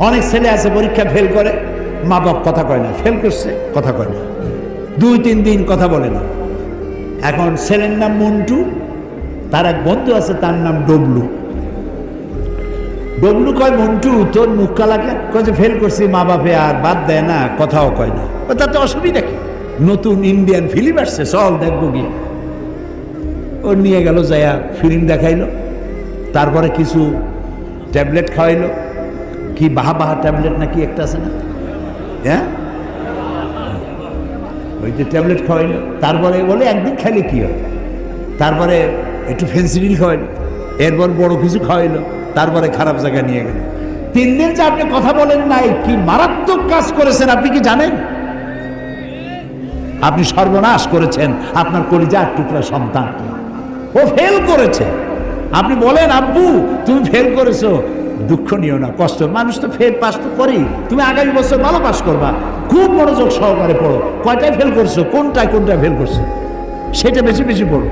অনেক ছেলে আছে পরীক্ষা ফেল করে, মা বাপ কথা কয় না, ফেল করছে কথা কয় না, 2-3 দিন কথা বলে না। এখন ছেলের নাম মন্টু, তার এক বন্ধু আছে তার নাম ডবলু। ডবলু কয়, মন্টু তোর মুখ কালাকে কয় যে ফেল করছি, মা বাপে আর বাদ দেয় না, কথাও কয় না। তাতে অসুবিধা কি, নতুন ইন্ডিয়ান ফিল্ম আসছে, চল দেখবো গিয়ে। ওর নিয়ে গেল, যাইয়া ফিল্ম দেখাইলো, তারপরে কিছু ট্যাবলেট খাওয়াইলো, কি বাহা বাহা ট্যাবলেট নাকি একটা আছে না, হ্যাঁ ওই যে ট্যাবলেট খাওয়াইলো। তারপরে বলে একদিন খাইলে কি হয়, তারপরে একটু ফেন্সিডিল খাওয়াইলো, এরপর বড় কিছু খাওয়াইলো, তারপরে খারাপ জায়গায় নিয়ে গেল। 3 দিন যে আপনি কথা বলেন নাই, কি মারাত্মক কাজ করেছেন আপনি কি জানেন? আপনি সর্বনাশ করেছেন আপনার কলিজার টুকরা সন্তান। ও ফেল করেছে, আপনি বলেন আব্বু তুমি ফেল করেছো, দুঃখ নিও না, কষ্ট, মানুষ তো ফেল পাস তো করি, তুমি আগামী বছর ভালো পাস করবা, খুব মনোযোগ সহকারে পড়ো, কয়টায় ফেল করছো, কোনটায় ফেল করছো সেটা বেশি বেশি পড়ো।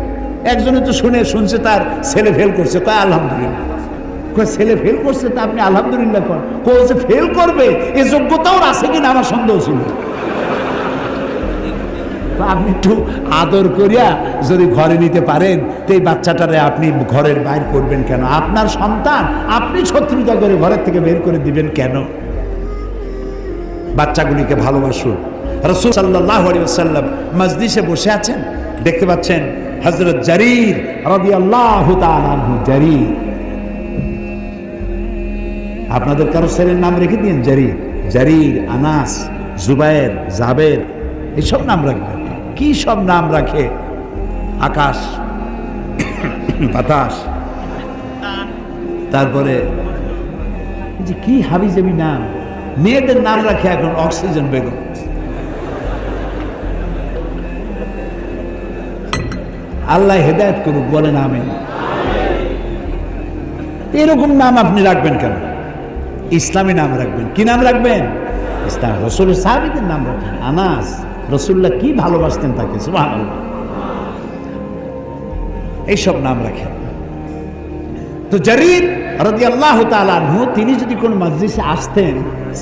একজনে তো শুনছে তার ছেলে ফেল করছে, তাই আলহামদুলিল্লাহ। ছেলে ফেল করছে তা আপনি আলহামদুলিল্লাহ করেন, যে ফেল করবে এ যোগ্যতাও আছে কিনা আমার সন্দেহ ছিল। আপনি একটু আদর করিয়া যদি ঘরে নিতে পারেন, তো এই বাচ্চাটারে আপনি ঘরের বাইর করবেন কেন? আপনার সন্তান আপনি শত্রুতা করে ঘরের থেকে বের করে দিবেন কেন? বাচ্চাগুলিকে ভালোবাসুন। রাসূল সাল্লাল্লাহু আলাইহি ওয়াসাল্লাম মজলিসে বসে আছেন, দেখতে পাচ্ছেন হযরত জারীর রাদিয়াল্লাহু তাআলা আনহু। জারীর, আপনাদের কারো ছেলের নাম রেখে দিন জারীর, জারীর, আনাস, জুবায়ের, জাবের, এইসব নাম রাখবেন। কি সব নাম রাখে, আকাশ, বাতাস, তারপরে যে কি হাবিজাবি নাম, মেয়েদের নাম রাখে এখন অক্সিজেন বেগম। আল্লাহ হেদায়েত করুক, বলেন আমিন। এরকম নাম আপনি রাখবেন কেন? ইসলামী নাম রাখবেন। কি নাম রাখবেন? ইসলাম। রাসূলের সাহাবীদের নাম রাখেন। আনাস, রাসূলুল্লাহ কি ভালোবাসতেন তাকে, সুবহানাল্লাহ। এইসব নাম রাখেন। তো জারীর রাদিয়াল্লাহু তাআলা আনহু, তিনি যদি কোন মজলিসে আসতেন,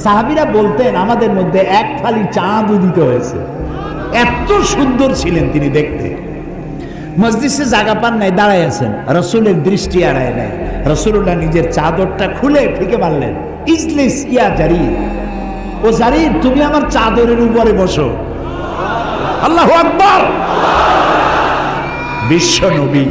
সাহাবীরা বলতেন আমাদের মধ্যে এক ফালি চাঁদ উদিত হয়েছে, এত সুন্দর ছিলেন তিনি দেখতে। মজলিসে জায়গা পান নাই, দাঁড়ায় আছেন, রাসূলের দৃষ্টি এড়ায় নাই। রাসূলুল্লাহ নিজের চাদরটা খুলে ফিকে মারলেন, ইজলিস ইয়া জারীর, ও জারীর তুমি আমার চাদরের উপরে বসো। আল্লাহু আকবার। বিশ্ব নবী